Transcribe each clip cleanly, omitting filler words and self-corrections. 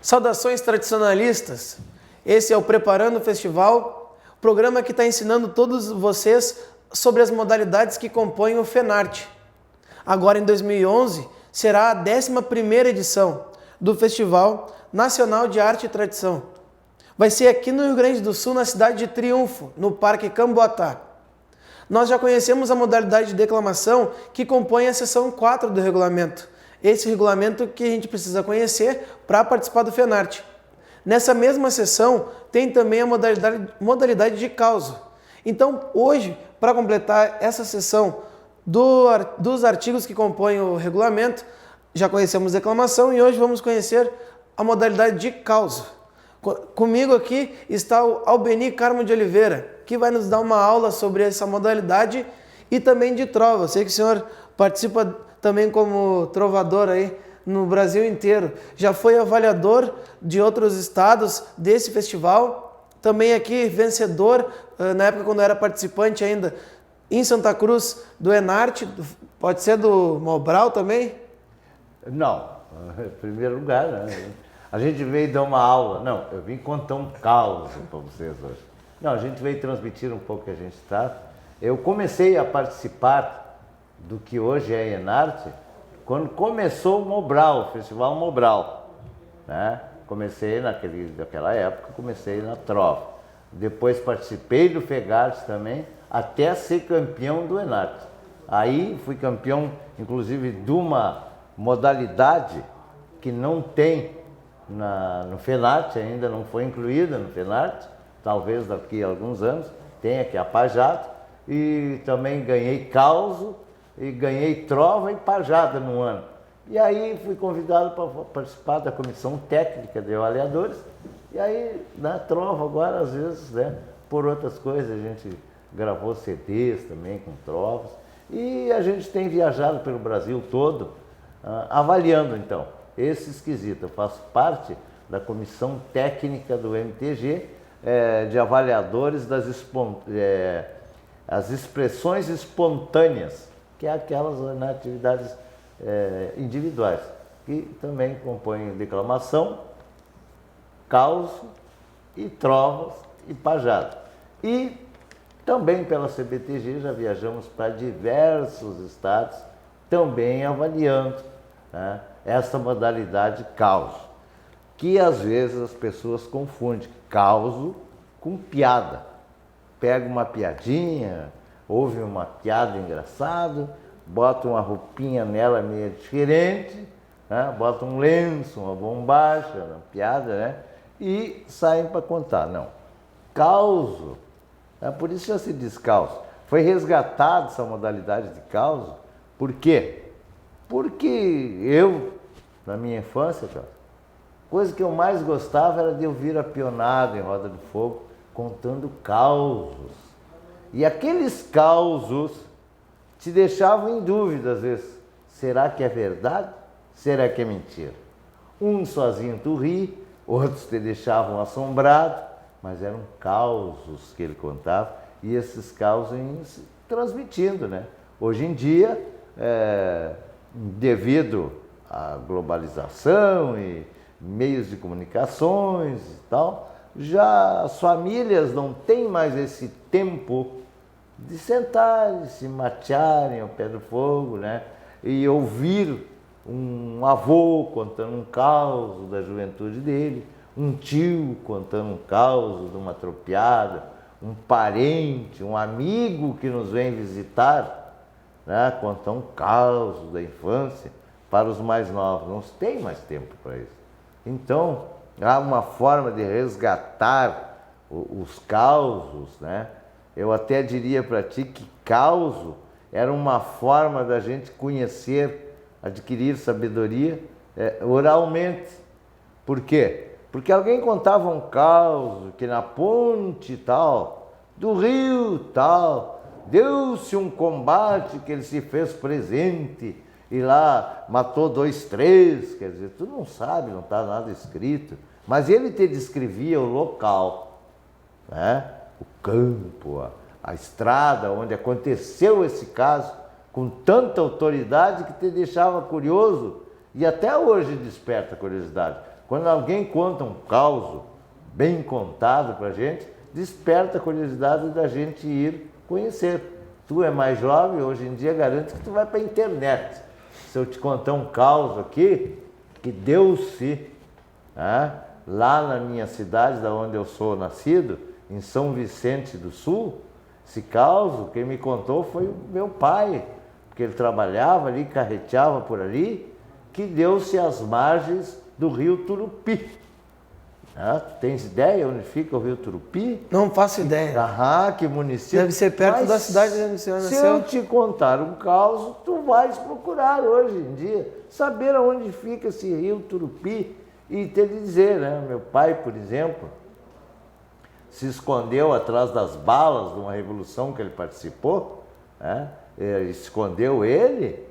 Saudações tradicionalistas, esse é o Preparando o Festival, programa que está ensinando todos vocês sobre as modalidades que compõem o FENARTE. Agora em 2011 será a 11ª edição do Festival Nacional de Arte e Tradição. Vai ser aqui no Rio Grande do Sul, na cidade de Triunfo, no Parque Camboatá. Nós já conhecemos a modalidade de declamação que compõe a seção 4 do regulamento. Esse regulamento que a gente precisa conhecer para participar do FENARTE. Nessa mesma sessão tem também a modalidade de causo. Então hoje, para completar essa sessão dos artigos que compõem o regulamento, já conhecemos declamação e hoje vamos conhecer a modalidade de causo. Comigo aqui está o Albeni Carmo de Oliveira, que vai nos dar uma aula sobre essa modalidade e também de trova. Eu sei que o senhor participa também como trovador aí no Brasil inteiro. Já foi avaliador de outros estados desse festival, também aqui vencedor, na época quando era participante ainda, em Santa Cruz, do Enarte, pode ser do Mobral também? Não, em primeiro lugar, né? A gente veio dar uma aula, não, eu vim contar um caos para vocês hoje. Não, a gente veio transmitir um pouco o que a gente está. Eu comecei a participar do que hoje é Enarte, quando começou o Mobral, o Festival Mobral, né? Comecei naquela época, comecei na trova. Depois participei do FEGARTE também, até ser campeão do Enarte. Aí fui campeão, inclusive, de uma modalidade que não tem no FENARTE, ainda não foi incluída no FENARTE, talvez daqui a alguns anos, tenha que a Pajada, e também ganhei causo, e ganhei trova e pajada no ano. E aí fui convidado para participar da comissão técnica de avaliadores, e aí na trova agora, às vezes, né, por outras coisas, a gente gravou CDs também com trovas, e a gente tem viajado pelo Brasil todo, avaliando então esse esquisito. Eu faço parte da comissão técnica do MTG, de avaliadores das as expressões espontâneas, que é aquelas atividades individuais, que também compõem declamação, causo e trovas e pajada. E também pela CBTG já viajamos para diversos estados, também avaliando, né, essa modalidade causo, que às vezes as pessoas confundem causo com piada. Pega uma piadinha, ouve uma piada engraçada, bota uma roupinha nela meio diferente, né? Bota um lenço, uma bombacha, uma piada, né? E saem para contar. Não. Causo, por isso já se diz causo. Foi resgatada essa modalidade de causo. Por quê? Porque eu, na minha infância, cara, coisa que eu mais gostava era de ouvir a pionada em Roda do Fogo contando causos. E aqueles causos te deixavam em dúvida às vezes. Será que é verdade? Será que é mentira? Um sozinho tu ri, outros te deixavam assombrado, mas eram causos que ele contava e esses causos iam se transmitindo, né? Hoje em dia, devido à globalização e meios de comunicações e tal, já as famílias não têm mais esse tempo de sentar e se matearem ao pé do fogo, né? E ouvir um avô contando um caos da juventude dele, um tio contando um caos de uma tropiada, um parente, um amigo que nos vem visitar, né? Contar um caos da infância para os mais novos. Não se tem mais tempo para isso. Então, há uma forma de resgatar os causos, né? Eu até diria para ti que causo era uma forma da gente conhecer, adquirir sabedoria oralmente. Por quê? Porque alguém contava um caos que na ponte tal, do rio tal, deu-se um combate que ele se fez presente e lá matou 2, 3, quer dizer, tu não sabe, não está nada escrito, mas ele te descrevia o local, né? O campo, a estrada onde aconteceu esse caso, com tanta autoridade que te deixava curioso e até hoje desperta curiosidade. Quando alguém conta um caos bem contado para a gente, desperta a curiosidade da gente ir conhecer. Tu é mais jovem, hoje em dia garanto que tu vai para a internet. Se eu te contar um caos aqui, que deu-se lá na minha cidade, da onde eu sou nascido, em São Vicente do Sul, esse caos, quem me contou foi o meu pai, porque ele trabalhava ali, carreteava por ali, que deu-se às margens do rio Turupi. Tu tens ideia onde fica o rio Turupi? Não faço ideia. Que município. Deve ser perto Mas da cidade onde o senhor nasceu. Se eu te contar um caos, tu vais procurar hoje em dia, saber aonde fica esse rio Turupi e te dizer, né? Meu pai, por exemplo, se escondeu atrás das balas de uma revolução que ele participou, né? Escondeu ele,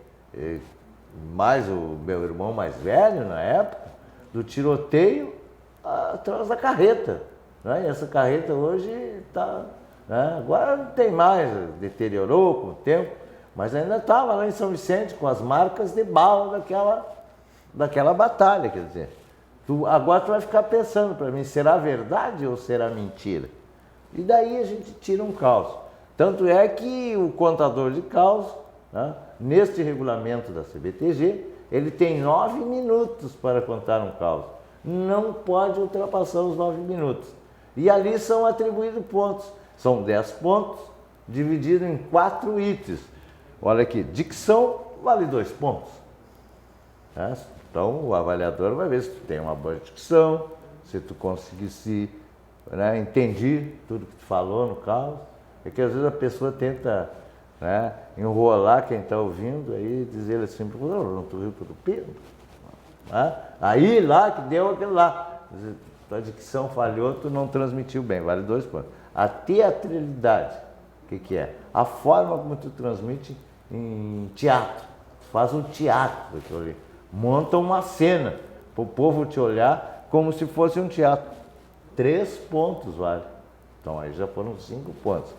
mais o meu irmão mais velho na época, do tiroteio atrás da carreta. Né? E essa carreta hoje está... Né? Agora não tem mais, deteriorou com o tempo, mas ainda estava lá em São Vicente com as marcas de bala daquela batalha, quer dizer. Agora tu vai ficar pensando para mim, será verdade ou será mentira? E daí a gente tira um caos. Tanto é que o contador de caos, né, neste regulamento da CBTG, ele tem 9 minutos para contar um caos. Não pode ultrapassar os 9 minutos. E ali são atribuídos pontos. São 10 pontos, dividido em 4 itens. Olha aqui, dicção vale 2 pontos. Então o avaliador vai ver se tu tem uma boa dicção, se tu conseguisse, né, entendi tudo que tu falou no caso. É que às vezes a pessoa tenta, né, enrolar quem está ouvindo, aí dizer assim, não, tu riu tudo pelo. Aí lá que deu aquilo lá. Tua dicção falhou, tu não transmitiu bem, vale 2 pontos. A teatralidade, o que é? A forma como tu transmite em teatro. Tu faz um teatro daquilo ali. Monta uma cena para o povo te olhar como se fosse um teatro. 3 pontos vale. Então aí já foram 5 pontos.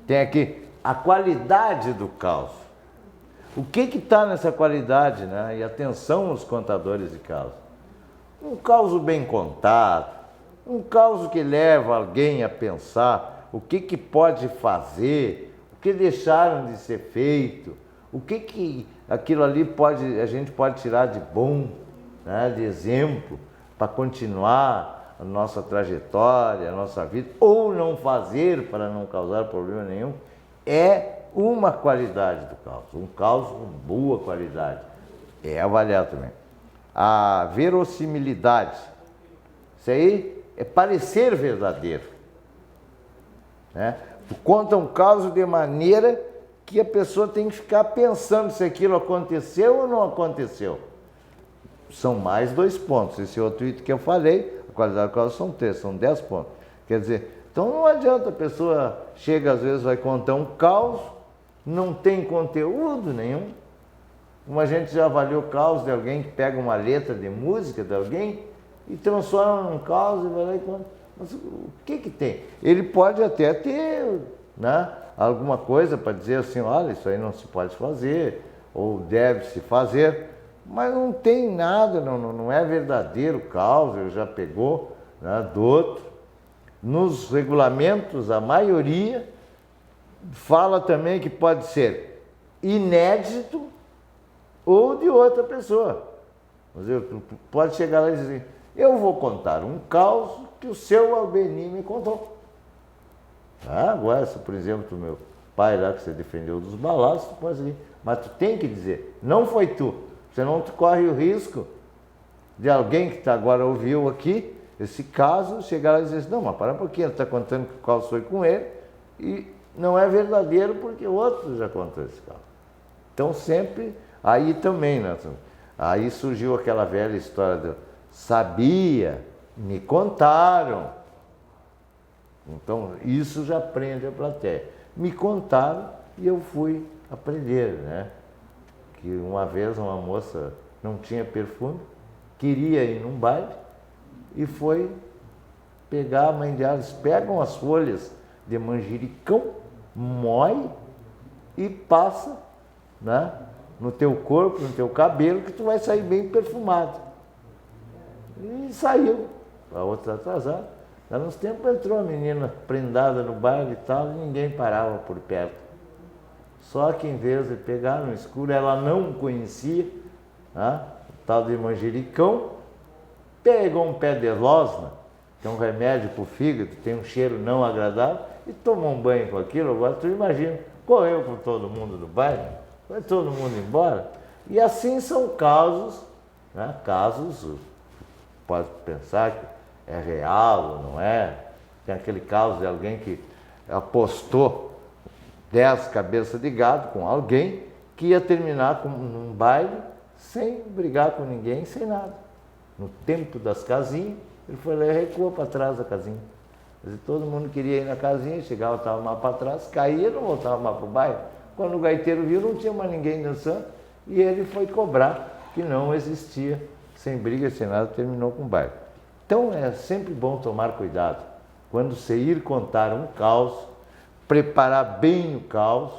Tem aqui a qualidade do caos. O que está nessa qualidade, né? E atenção aos contadores de caos. Um caos bem contado, um caos que leva alguém a pensar o que pode fazer, o que deixaram de ser feito, o que aquilo ali a gente pode tirar de bom, né, de exemplo, para continuar a nossa trajetória, a nossa vida, ou não fazer para não causar problema nenhum, é uma qualidade do caos, um caos com boa qualidade. É avaliado também. A verossimilidade, isso aí é parecer verdadeiro. Né? Tu conta um caos de maneira que a pessoa tem que ficar pensando se aquilo aconteceu ou não aconteceu. São mais 2 pontos. Esse outro item que eu falei, a qualidade do caos são 3, são 10 pontos. Quer dizer, então não adianta a pessoa chega, às vezes vai contar um caos, não tem conteúdo nenhum. Como a gente já avaliou o caos de alguém que pega uma letra de música de alguém e transforma num caos e vai lá e conta. Mas o que tem? Ele pode até ter, né, alguma coisa para dizer assim, olha, isso aí não se pode fazer, ou deve-se fazer, mas não tem nada, não é verdadeiro o caos, ele já pegou, né, do outro. Nos regulamentos, a maioria fala também que pode ser inédito ou de outra pessoa. Pode chegar lá e dizer, eu vou contar um caos que o seu Albeni me contou. Agora, se por exemplo, o meu pai lá que você defendeu dos balaços, tu pode dizer, mas tu tem que dizer, não foi tu, senão tu corre o risco de alguém que agora ouviu aqui esse caso, chegar lá e dizer assim, não, mas para um pouquinho, ele está contando que o caos foi com ele e não é verdadeiro porque o outro já contou esse caos. Então sempre, aí também, né? Aí surgiu aquela velha história do sabia, me contaram. Então isso já prende a plateia. Me contaram e eu fui aprender, né? Que uma vez uma moça não tinha perfume, queria ir num baile e foi pegar, a mãe delas pegam as folhas de manjericão, moe e passa, né, no teu corpo, no teu cabelo, que tu vai sair bem perfumado. E saiu, a outra atrasada. Há uns tempos entrou a menina prendada no baile e tal, e ninguém parava por perto. Só que em vez de pegar no escuro, ela não conhecia, né, o tal de manjericão, pegou um pé de losna, que é um remédio para o fígado, tem um cheiro não agradável, e tomou um banho com aquilo. Agora tu imagina, correu com todo mundo no baile, foi todo mundo embora. E assim são casos, né, casos, pode pensar que é real ou não é. Tem aquele caso de alguém que apostou 10 cabeças de gado com alguém que ia terminar num baile sem brigar com ninguém, sem nada. No tempo das casinhas, ele foi lá e recuou para trás da casinha. Todo mundo queria ir na casinha, chegava, estava mais para trás, caía e não voltava mais para o baile. Quando o gaiteiro viu, não tinha mais ninguém dançando, e ele foi cobrar que não existia, sem briga, sem nada, terminou com o baile. Então é sempre bom tomar cuidado. Quando você ir contar um caos, preparar bem o caos,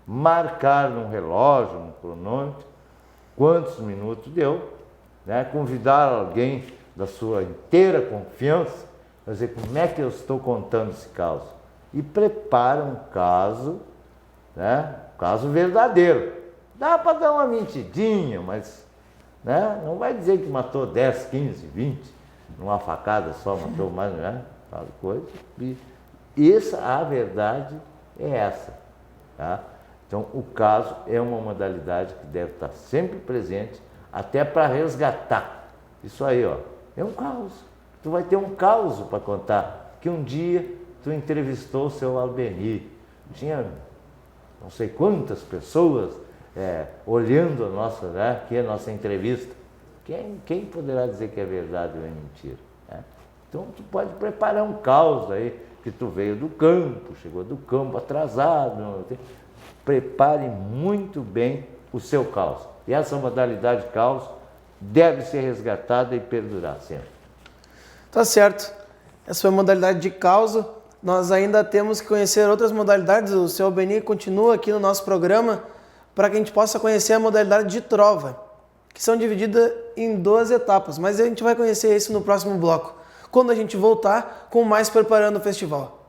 marcar num relógio, num cronômetro, quantos minutos deu, né? Convidar alguém da sua inteira confiança, para dizer como é que eu estou contando esse caos. E prepara um caso, né? Um caso verdadeiro. Dá para dar uma mentidinha, mas, né? Não vai dizer que matou 10, 15, 20, numa facada só matou mais, né? Tal coisa. E a verdade é essa, tá? Então, o caso é uma modalidade que deve estar sempre presente, até para resgatar. Isso aí, ó, é um caos. Tu vai ter um caos para contar, que um dia tu entrevistou o seu Albenir. Tinha não sei quantas pessoas olhando a nossa, né, aqui a nossa entrevista. Quem poderá dizer que é verdade ou é mentira? Né? Então, tu pode preparar um caos aí, que tu veio do campo, chegou do campo atrasado. Prepare muito bem o seu caos. E essa modalidade caos deve ser resgatada e perdurar sempre. Tá certo. Essa foi a modalidade de caos. Nós ainda temos que conhecer outras modalidades. O seu Beni continua aqui no nosso programa para que a gente possa conhecer a modalidade de trova, que são divididas em 2 etapas. Mas a gente vai conhecer isso no próximo bloco, quando a gente voltar com mais Preparando o Festival.